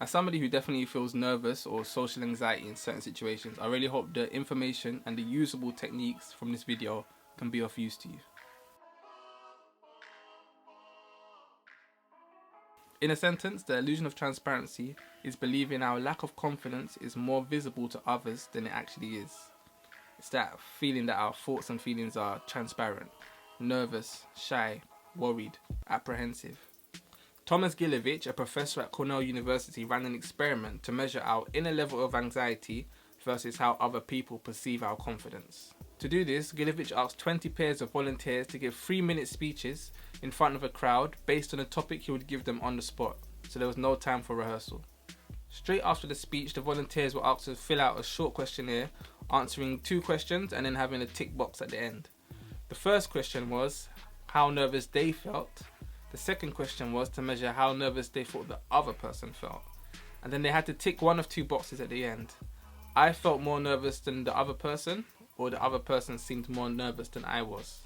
As somebody who definitely feels nervous or social anxiety in certain situations, I really hope the information and the usable techniques from this video can be of use to you. In a sentence, the illusion of transparency is believing our lack of confidence is more visible to others than it actually is. It's that feeling that our thoughts and feelings are transparent, nervous, shy, worried, apprehensive. Thomas Gilovich, a professor at Cornell University, ran an experiment to measure our inner level of anxiety versus how other people perceive our confidence. To do this, Gilovich asked 20 pairs of volunteers to give 3-minute speeches in front of a crowd based on a topic he would give them on the spot, so there was no time for rehearsal. Straight after the speech, the volunteers were asked to fill out a short questionnaire, answering 2 questions and then having a tick box at the end. The first question was how nervous they felt. The second question was to measure how nervous they thought the other person felt. And then they had to tick one of 2 boxes at the end. I felt more nervous than the other person, or the other person seemed more nervous than I was.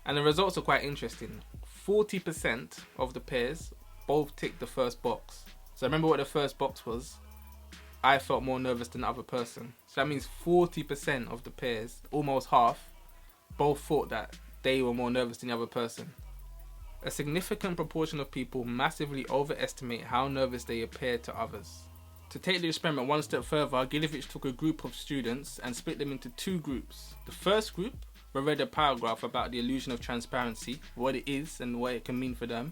And the results are quite interesting. 40% of the pairs both ticked the first box. So remember what the first box was? I felt more nervous than the other person. So that means 40% of the pairs, almost half, both thought that they were more nervous than the other person. A significant proportion of people massively overestimate how nervous they appear to others. To take the experiment one step further, Gilovich took a group of students and split them into 2 groups. The first group were read a paragraph about the illusion of transparency, what it is and what it can mean for them.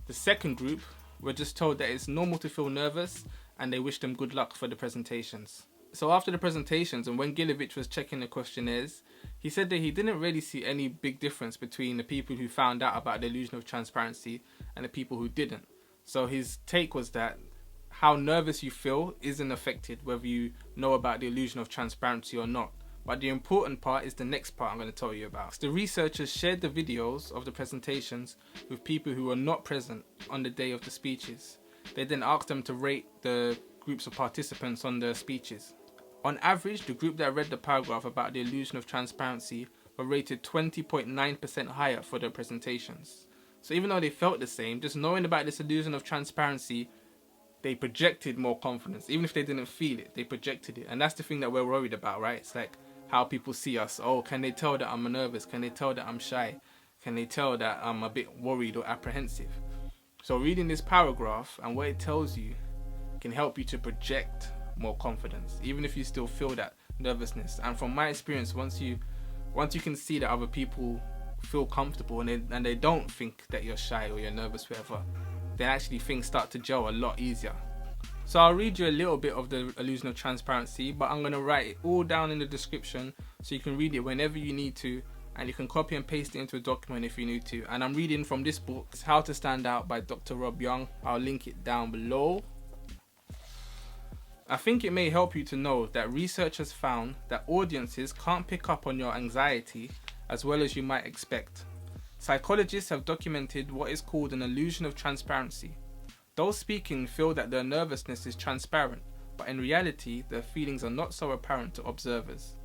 The second group were just told that it's normal to feel nervous and they wished them good luck for the presentations. So after the presentations and when Gilovich was checking the questionnaires, he said that he didn't really see any big difference between the people who found out about the illusion of transparency and the people who didn't. So his take was that how nervous you feel isn't affected whether you know about the illusion of transparency or not. But the important part is the next part I'm going to tell you about. The researchers shared the videos of the presentations with people who were not present on the day of the speeches. They then asked them to rate the groups of participants on their speeches. On average, the group that read the paragraph about the illusion of transparency were rated 20.9% higher for their presentations. So even though they felt the same, just knowing about this illusion of transparency, they projected more confidence. Even if they didn't feel it, they projected it. And that's the thing that we're worried about, right? It's like how people see us. Oh, can they tell that I'm nervous? Can they tell that I'm shy? Can they tell that I'm a bit worried or apprehensive? So reading this paragraph and what it tells you can help you to project more confidence, even if you still feel that nervousness. And from my experience, once you can see that other people feel comfortable and they don't think that you're shy or you're nervous, whatever, then actually things start to gel a lot easier. So I'll read you a little bit of the illusion of transparency, but I'm going to write it all down in the description so you can read it whenever you need to, and you can copy and paste it into a document if you need to. And I'm reading from this book, it's How to Stand Out by Dr. Rob Young. I'll link it down below. I think it may help you to know that researchers found that audiences can't pick up on your anxiety as well as you might expect. Psychologists have documented what is called an illusion of transparency. Those speaking feel that their nervousness is transparent, but in reality, their feelings are not so apparent to observers.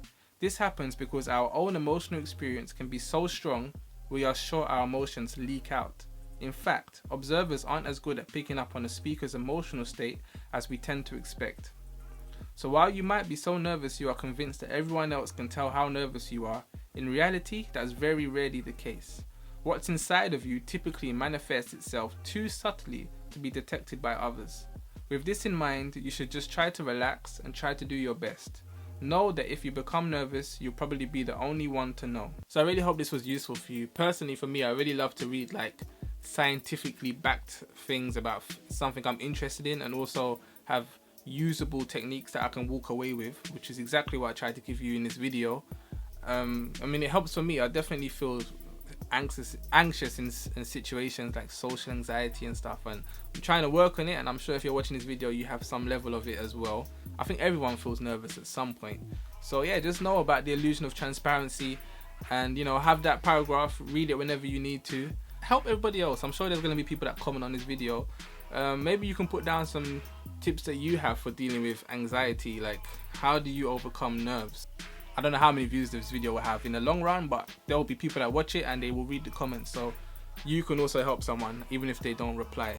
This happens because our own emotional experience can be so strong, we are sure our emotions leak out. In fact, observers aren't as good at picking up on a speaker's emotional state as we tend to expect. So while you might be so nervous you are convinced that everyone else can tell how nervous you are, in reality, that's very rarely the case. What's inside of you typically manifests itself too subtly to be detected by others. With this in mind, you should just try to relax and try to do your best. Know that if you become nervous, you'll probably be the only one to know. So I really hope this was useful for you. Personally, for me, I really love to read like scientifically backed things about something I'm interested in, and also have usable techniques that I can walk away with, which is exactly what I tried to give you in this video. I mean, it helps for me. I definitely feel anxious in situations like social anxiety and stuff, and I'm trying to work on it, and I'm sure if you're watching this video you have some level of it as well. I think everyone feels nervous at some point. So yeah, just know about the illusion of transparency, and you know, have that paragraph, read it whenever you need to. Help everybody else. I'm sure there's going to be people that comment on this video. Maybe you can put down some tips that you have for dealing with anxiety, like how do you overcome nerves. I don't know how many views this video will have in the long run, but there will be people that watch it and they will read the comments, so you can also help someone even if they don't reply.